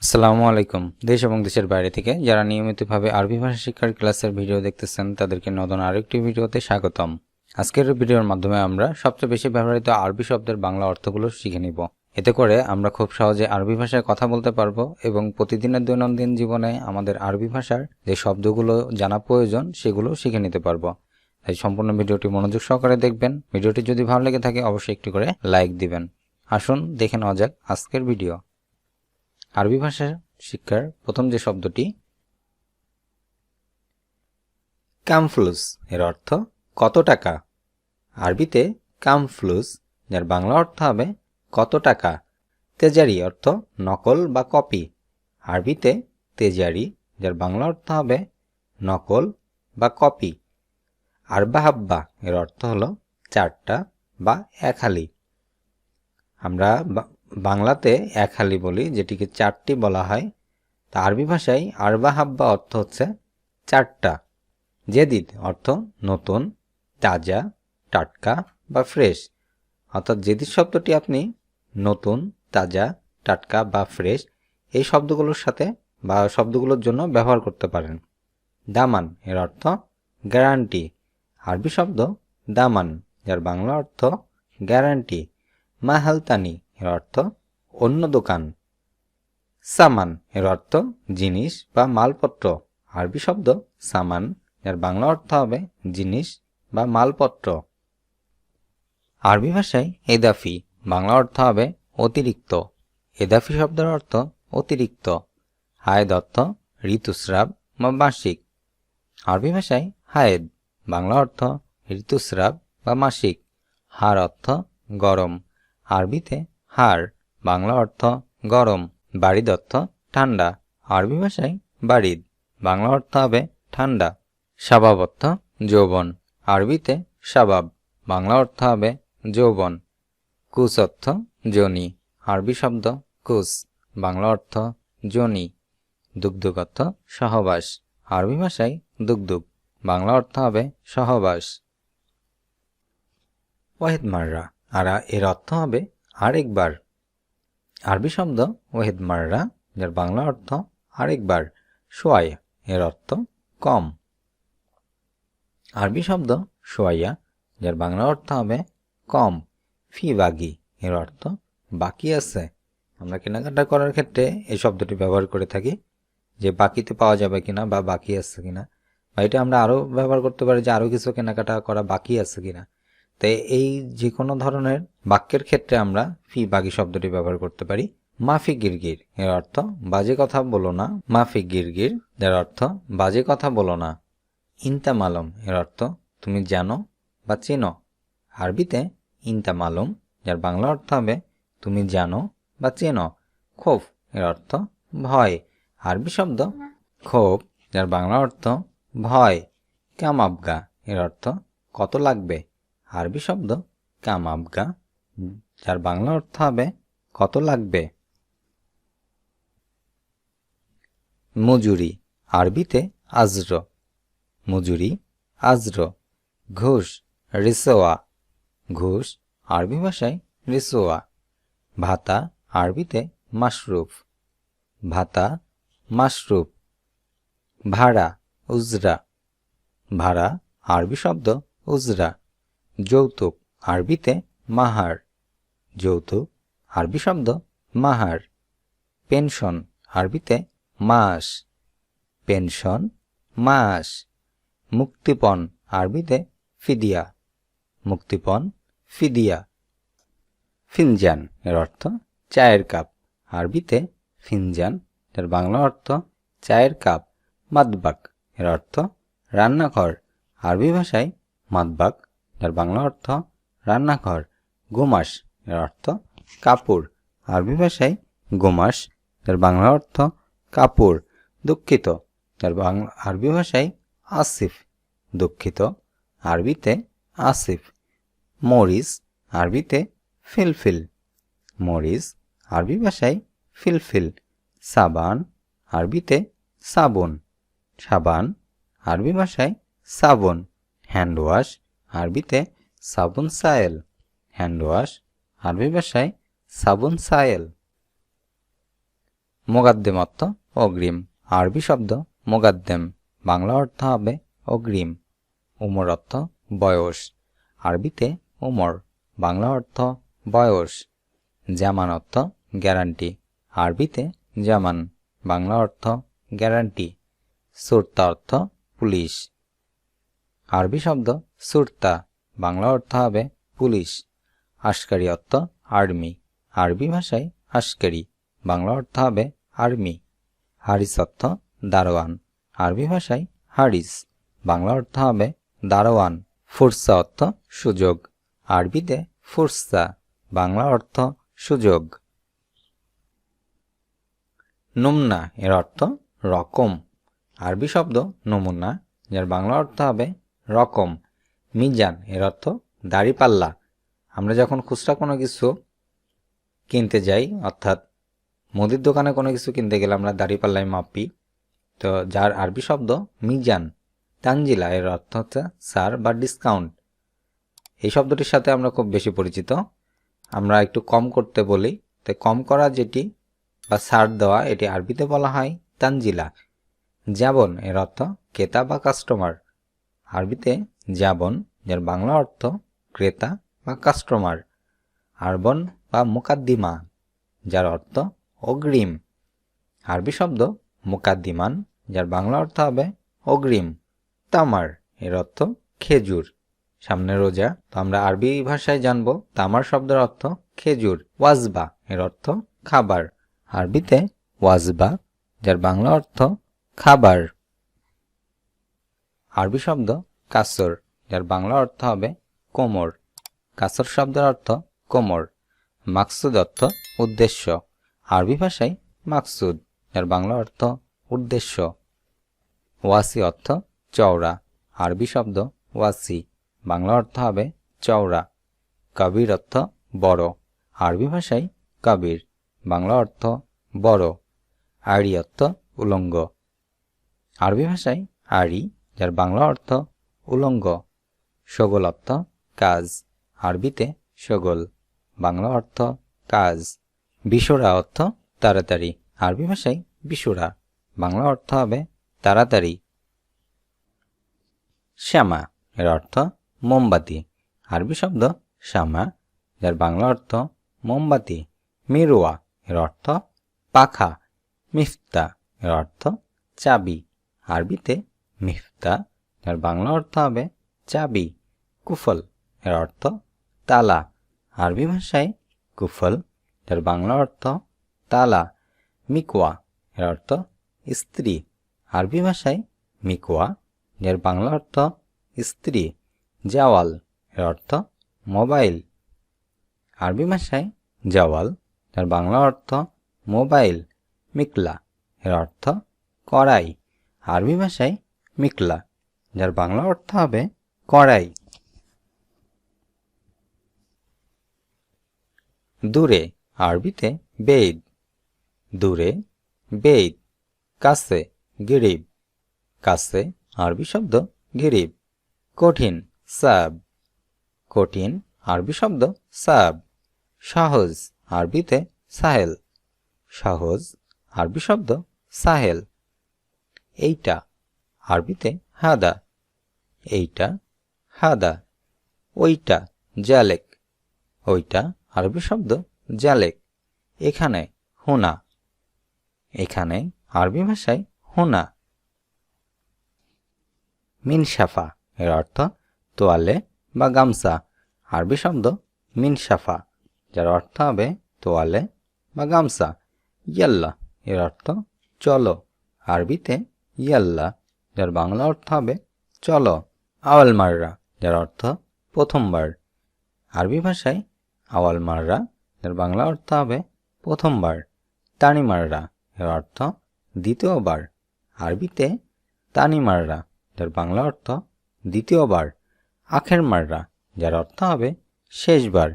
আসসালামু আলাইকুম। দেশ এবং দেশের বাইরে থেকে যারা নিয়মিতভাবে আরবি ভাষা শিক্ষার ক্লাসের ভিডিও দেখতেছেন তাদেরকে নতুন আরেকটি ভিডিওতে স্বাগতম। আজকের ভিডিওর মাধ্যমে আমরা সবচেয়ে বেশি ব্যবহৃত আরবি শব্দের বাংলা অর্থগুলো শিখে নিব। এতে করে আমরা খুব সহজে আরবি ভাষায় কথা বলতে পারবো এবং প্রতিদিনের দৈনন্দিন জীবনে আমাদের আরবি ভাষার যে শব্দগুলো জানা প্রয়োজন সেগুলো শিখে নিতে পারবো। তাই সম্পূর্ণ ভিডিওটি মনোযোগ সহকারে দেখবেন। ভিডিওটি যদি ভালো লেগে থাকে অবশ্যই একটি করে লাইক দিবেন। আসুন দেখে নেওয়া যাক আজকের ভিডিও। আরবি ভাষা শিক্ষার প্রথম যে শব্দটি কামফ্লুস এর অর্থ কত টাকা। আরবিতে কামফ্লুস যার বাংলা অর্থ হবে কত টাকা। তেজারি অর্থ নকল বা কপি। আরবিতে তেজারি যার বাংলা অর্থ হবে নকল বা কপি। আরবা হাব্বা এর অর্থ হলো চারটা বা এক হালি। আমরা বাংলাতে এক হালি বলি, যেটিকে চারটি বলা হয়। তা আরবি ভাষায় আরবা হাব্বা অর্থ হচ্ছে চারটা। জেদিদ অর্থ নতুন, তাজা, টাটকা বা ফ্রেশ। অর্থাৎ জেদিদ শব্দটি আপনি নতুন, তাজা, টাটকা বা ফ্রেশ এই শব্দগুলোর সাথে বা শব্দগুলোর জন্য ব্যবহার করতে পারেন। দামান এর অর্থ গ্যারান্টি। আরবি শব্দ দামান যার বাংলা অর্থ গ্যারান্টি। মাহালতানি এর অর্থ অন্য দোকান। সামান এর অর্থ জিনিস বা মালপত্র। আরবি শব্দ সামান যার বাংলা অর্থ হবে জিনিস বা মালপত্র। আরবি ভাষায় এদাফি বাংলা অর্থ হবে অতিরিক্ত। এদাফি শব্দের অর্থ অতিরিক্ত। হায়েদ অর্থ ঋতুস্রাব বা মাসিক। আরবি ভাষায় হায়েদ বাংলা অর্থ ঋতুস্রাব বা মাসিক। হার অর্থ গরম। আরবিতে হার বাংলা অর্থ গরম। বারিদ অর্থ ঠান্ডা। আরবি ভাষায় বারিদ বাংলা অর্থ হবে ঠান্ডা। শাবাব অর্থ যৌবন। আরবিতে শাবাব বাংলা অর্থ হবে যৌবন। কুস অর্থ যোনি। আরবি শব্দ কুস বাংলা অর্থ যোনি। দুগদুগ অর্থ সহবাস। আরবি ভাষায় দুগদুগ বাংলা অর্থ হবে সহবাস। ওয়াহিদ মাররা এর অর্থ হবে আরেকবার। আরবি শব্দ ওয়াহিদ মাররা যার বাংলা অর্থ আরেকবার। সোয়াইয়া এর অর্থ কম। আরবি শব্দ সোয়াইয়া যার বাংলা অর্থ হবে কম। ফি বাগি এর অর্থ বাকি আছে। আমরা কেনাকাটা করার ক্ষেত্রে এই শব্দটি ব্যবহার করে থাকি, যে বাকিতে পাওয়া যাবে কিনা বা বাকি আছে কিনা, বা এটা আমরা আরও ব্যবহার করতে পারি যে আরও কিছু কেনাকাটা করা বাকি আছে কিনা। তাই এই যে কোনো ধরনের বাক্যের ক্ষেত্রে আমরা ফি বাগি শব্দটি ব্যবহার করতে পারি। মাফি গিরগির এর অর্থ বাজে কথা বলো না। মাফি গিরগির যার অর্থ বাজে কথা বলো না। ইনতা মালম এর অর্থ তুমি জানো বা চেনো। আরবিতে ইনতা মালুম যার বাংলা অর্থ হবে তুমি জানো বা চেনো। খোফ এর অর্থ ভয়। আরবি শব্দ খোফ যার বাংলা অর্থ ভয়। কাম আবগা এর অর্থ কত লাগবে। আরবি শব্দ কাম আবগা যার বাংলা অর্থ হবে কত লাগবে। মজুরি আরবিতে আজর। মজুরি আজর। ঘুষ রিসোয়া। ঘুষ আরবি ভাষায় রিসোয়া। ভাতা আরবিতে মাশরুফ। ভাতা মাশরুফ। ভাড়া উজরা। ভাড়া আরবি শব্দ উজরা। যৌতুক আরবিতে মাহার। যৌতুক আরবি শব্দ মাহার। পেনশন আরবিতে মাস। পেনশন মাস। মুক্তিপণ আরবিতে ফিদিয়া। মুক্তিপণ ফিদিয়া। ফিনজান এর অর্থ চায়ের কাপ। আরবিতে ফিনজান এর বাংলা অর্থ চায়ের কাপ। মাতবাক এর অর্থ রান্নাঘর। আরবি ভাষায় মাতবাক এর বাংলা অর্থ রান্নাঘর। গোমাস এর অর্থ কাপড়। আরবি ভাষায় গোমাস এর বাংলা অর্থ কাপড়। দুঃখিত এর আরবি ভাষায় আসিফ। দুঃখিত আরবিতে আসিফ। মরিচ আরবিতে ফিলফিল। মরিচ আরবি ভাষায় ফিলফিল। সাবান আরবিতে সাবুন। সাবান আরবি ভাষায় সাবুন। হ্যান্ডওয়াশ আরবিতে সাবুন সায়েল। হ্যান্ডওয়াশ আরবি ভাষায় সাবুন সায়েল। মোগাদ্দেম অর্থ অগ্রিম। আরবি শব্দ মোগাদ্দেম, বাংলা অর্থ হবে অগ্রিম। উমর অর্থ বয়স, আরবিতে উমর, বাংলা অর্থ বয়স। জামান অর্থ গ্যারান্টি, আরবিতে জামান, বাংলা অর্থ গ্যারান্টি। সুরতা অর্থ পুলিশ, আরবি শব্দ সুরতা, বাংলা অর্থ হবে পুলিশ। আশকারি অর্থ আর্মি, আরবি ভাষায় আশকারি, বাংলা অর্থ হবে আর্মি। হারিস অর্থ দারোয়ান, আরবি ভাষায় হারিস, বাংলা অর্থ হবে দারোয়ান। ফুরসা অর্থ সুযোগ, আরবিতে ফুরসা, বাংলা অর্থ সুযোগ। নুমনা এর অর্থ রকম, আরবি শব্দ নমুনা, যার বাংলা অর্থ হবে রকম। মিজান এর অর্থ দাড়িপাল্লা, আমরা যখন খুচরা কোনো কিছু কিনতে যাই, অর্থাৎ মুদির দোকানে কোনো কিছু কিনতে গেলে আমরা দাড়িপাল্লায় মাপি, তো যার আরবি শব্দ মিজান। তানজিলা এর অর্থ হচ্ছে ছাড় বা ডিসকাউন্ট, এই শব্দটির সাথে আমরা খুব বেশি পরিচিত। আমরা একটু কম করতে বলি, তো কম করা যেটি বা ছাড় দেওয়া, এটি আরবিতে বলা হয় তানজিলা। জাবন এর অর্থ ক্রেতা বা কাস্টমার, আরবিতে জাবন, যার বাংলা অর্থ ক্রেতা বা কাস্টমার। আরবন বা মুকাদ্দিমা, যার অর্থ অগ্রিম, আরবি শব্দ মুকাদ্দিমান, যার বাংলা অর্থ হবে অগ্রিম। তামার এর অর্থ খেজুর, সামনে রোজা, তো আমরা আরবি ভাষায় জানবো তামার শব্দের অর্থ খেজুর। ওয়াজবা এর অর্থ খাবার, আরবিতে ওয়াজবা, যার বাংলা অর্থ খাবার। আরবি শব্দ কাসর, যার বাংলা অর্থ হবে কোমর, কাসর শব্দের অর্থ কোমর। মাকসুদ অর্থ উদ্দেশ্য, আরবি ভাষায় মাকসুদ, যার বাংলা অর্থ উদ্দেশ্য। ওয়াসি অর্থ চওড়া, আরবি শব্দ ওয়াসি, বাংলা অর্থ হবে চওড়া। কবির অর্থ বড়, আরবি ভাষায় কবির, বাংলা অর্থ বড়। আড়ি অর্থ উলঙ্গ, আরবি ভাষায় আড়ি, যার বাংলা অর্থ উলঙ্গ। শগল অর্থ কাজ, আরবিতে শগল, বাংলা অর্থ কাজ। বিশোরা অর্থ তাড়াতাড়ি, আরবি ভাষায় বিশোরা, বাংলা অর্থ হবে তাড়াতাড়ি। শ্যামা এর অর্থ মোমবাতি, আরবি শব্দ শ্যামা, যার বাংলা অর্থ মোমবাতি। মিরুয়া এর অর্থ পাখা। মিফতা এর অর্থ চাবি, আরবিতে মিফতা, যার বাংলা অর্থ হবে চাবি। কুফল এর অর্থ তালা, আরবি ভাষায় কুফল, যার বাংলা অর্থ তালা। মিকওয়া এর অর্থ স্ত্রী, আরবি ভাষায় মিকওয়া, যার বাংলা অর্থ স্ত্রী। জাওয়াল এর অর্থ মোবাইল, আরবি ভাষায় জাওয়াল, যার বাংলা অর্থ মোবাইল। মিকলা এর অর্থ কড়াই, আরবি ভাষায় মিকলা, যার বাংলা অর্থ হবে কড়াই। দূরে, আরবিতে বেইদ, দূরে বেইদ। কাছে গিরিব, কাছে, আরবি শব্দ গিরিব। কঠিন সাব, কঠিন, আরবি শব্দ সাব। সহজ, আরবিতে সাহেল, সহজ, আরবি শব্দ সাহেল। এইটা, আরবিতে হাদা, এইটা হাদা। ওইটা জালেক, ওইটা, আরবি শব্দ জালেক। এখানে হুনা, এখানে, আরবি ভাষায় হুনা। মিনসাফা এর অর্থ তোয়ালে বা গামছা, আরবি শব্দ মিনসাফা, যার অর্থ হবে তোয়ালে বা গামছা। ইয়াল্লা এর অর্থ চলো, আরবিতে ইয়াল্লা, যার বাংলা অর্থ হবে চলো। আওয়াল মাররা, যার অর্থ প্রথমবার, আরবি ভাষায় আওয়াল মাররা, যার বাংলা অর্থ হবে প্রথমবার। তানি মাররা এর অর্থ দ্বিতীয়বার, আরবিতে তানি মাররা, যার বাংলা অর্থ দ্বিতীয়বার। আখের মাররা, যার অর্থ হবে শেষবার,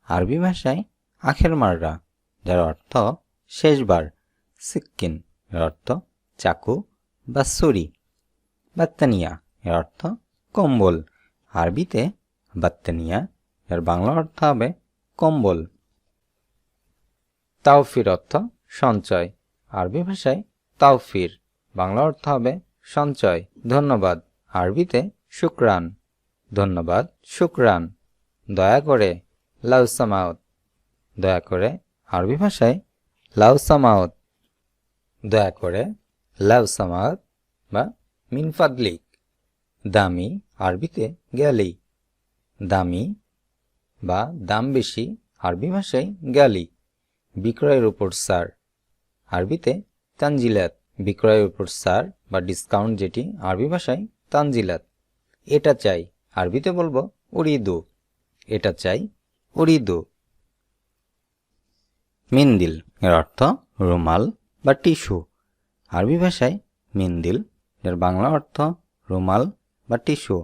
আরবি ভাষায় আখের মাররা, যার অর্থ শেষবার। সিক্কিন এর অর্থ চাকু বা ছুরি। বাত্তানিয়া এর অর্থ কম্বল, আরবিতে বাত্তানিয়া, এর বাংলা অর্থ হবে কম্বল। তাওফির অর্থ সঞ্চয়, আরবি ভাষায় তাওফির, বাংলা অর্থ হবে সঞ্চয়। ধন্যবাদ, আরবিতে শুকরান, ধন্যবাদ, শুকরান। দয়া করে, লাউ সামাউত, দয়া করে, আরবি ভাষায় লাউ সামাউত, দয়া করে, লাউ সামাউত বা মিন ফাদলিক। দামি, আরবিতে গ্যালি, দামি বা দাম বেশি, আরবি ভাষায় গ্যালি। বিক্রয়ের উপর ছাড়, আরবিতে তানজিলাত, বিক্রয়ের উপর ছাড় বা ডিসকাউন্ট, যেটি আরবি ভাষায় তানজিলাত। এটা চাই, আরবিতে বলবো উরিদু, এটা চাই উরিদু। মিন্দিল এর অর্থ রুমাল বা টিস্যু, আরবি ভাষায় মিন্দিল, এর বাংলা অর্থ রুমাল বা টিস্যু।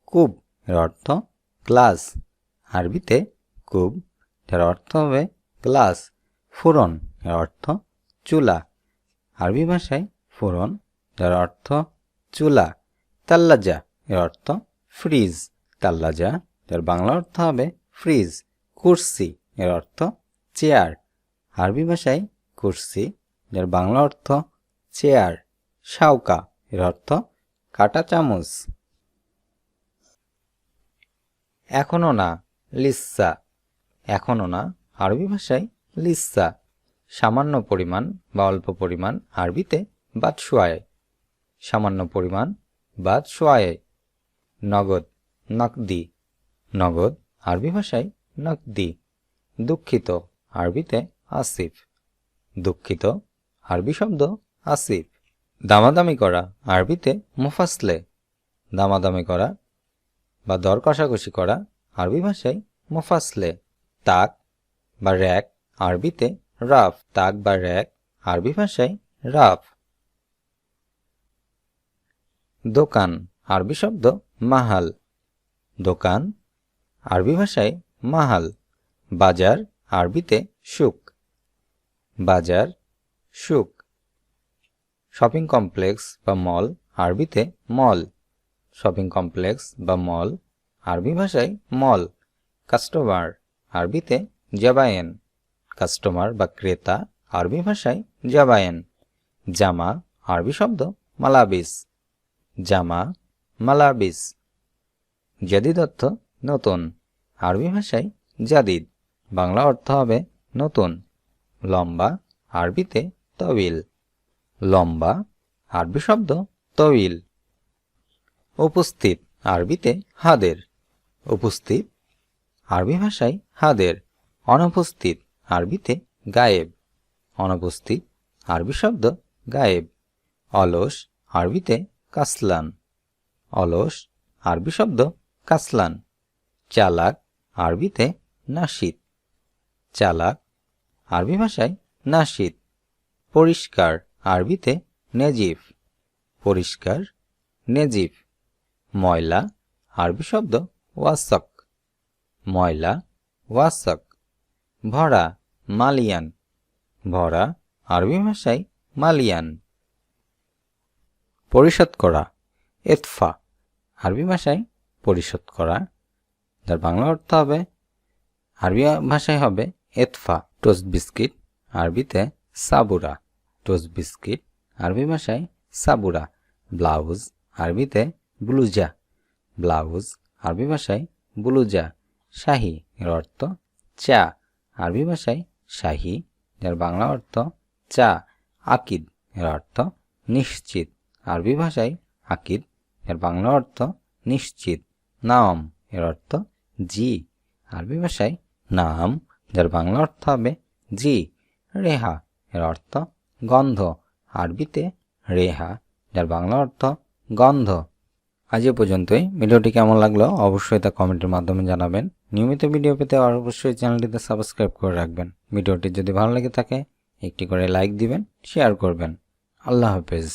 কুব এর অর্থ গ্লাস, আরবিতে কুব, এর অর্থ হবে গ্লাস। ফুরন এর অর্থ চুলা, আরবি ভাষায় ফুরন, যার অর্থ চুলা। তাল্লাজা এর অর্থ ফ্রিজ, তাল্লাজা, যার বাংলা অর্থ হবে ফ্রিজ। কুরসি এর অর্থ চেয়ার, আরবি ভাষায় কুরসি, যার বাংলা অর্থ চেয়ার। শাউকা এর অর্থ কাঁটা চামচ। এখনো না, লিসা, এখনো না, আরবি ভাষায় লিসা। সামান্য পরিমাণ বা অল্প পরিমাণ, আরবিতে বাদ শোয়ায়, সামান্য পরিমাণ বাদ শোয়ায়। নগদ, নকদি, নগদ, আরবি ভাষায় নকদি। দুঃখিত, আরবিতে আসিফ, দুঃখিত, আরবি শব্দ আসিফ। দামাদামি করা, আরবিতে মুফাসলে, দামাদামি করা বা দর কষাকষি করা, আরবি ভাষায় মুফাসলে। তাক বা র্যাক, আরবিতে রাফ, তাক বা র্যাক, আরবি ভাষায় রাফ। দোকান, আরবি শব্দ মাহাল, দোকান, আরবি ভাষায় মাহাল। বাজার, আরবিতে সুক, বাজার, সুক। শপিং কমপ্লেক্স বা মল, আরবিতে মল, শপিং কমপ্লেক্স বা মল, আরবি ভাষায় মল। কাস্টমার, আরবিতে জাবায়েন, কাস্টমার বা ক্রেতা, আরবি ভাষায় জাবায়েন। জামা, আরবি শব্দ মালাবিস, জামা, মালাবিস। জাদিদ অর্থ নতুন, আরবি ভাষায় জাদিদ, বাংলা অর্থ হবে নতুন। লম্বা, আরবিতে তবিল, লম্বা, আরবি শব্দ তবিল। উপস্থিত, আরবিতে হাদের, উপস্থিত, আরবি ভাষায় হাদের। অনুপস্থিত, আরবিতে গায়েব, অনুপস্থিত, আরবি শব্দ গায়েব। অলস, আরবিতে কাসলান, অলস, আরবি শব্দ কাসলান। চালাক, আরবিতে নাশিদ, চালাক, আরবি ভাষায় নাশিদ। পরিষ্কার, আরবিতে নেজিফ, পরিষ্কার, নেজিফ। ময়লা, আরবি শব্দ ওয়াসক, ময়লা, ওয়াসক। ভরা, মালিয়ান, ভরা, আরবি ভাষায় মালিয়ান। পরিশোধ করা, এতফা, আরবি ভাষায় পরিশোধ করা, যার বাংলা অর্থ হবে, আরবি ভাষায় হবে এতফা। টোস্ট বিস্কিট, আরবিতে সাবুরা, টোস্ট বিস্কিট, আরবি ভাষায় সাবুরা। ব্লাউজ, আরবিতে ব্লুজা, ব্লাউজ, আরবি ভাষায় ব্লুজা। শাহী এর অর্থ চা, আরবি ভাষায় শাহী, যার বাংলা অর্থ চা। আকিদ এর অর্থ নিশ্চিত, আরবি ভাষায় আকিদ, এর বাংলা অর্থ নিশ্চিত। নাম এর অর্থ জি, আরবি ভাষায় নাম, যার বাংলা অর্থ হবে জি। রেহা এর অর্থ গন্ধ, আরবিতে রেহা, যার বাংলা অর্থ গন্ধ। আজ এ পর্যন্তই। ভিডিওটি কেমন লাগলো অবশ্যই তা কমেন্টের মাধ্যমে জানাবেন। নিয়মিত ভিডিও পেতে অবশ্যই চ্যানেলটিতে সাবস্ক্রাইব করে রাখবেন। ভিডিওটি যদি ভালো লেগে থাকে একটি করে লাইক দিবেন, শেয়ার করবেন। আল্লাহ হাফেজ।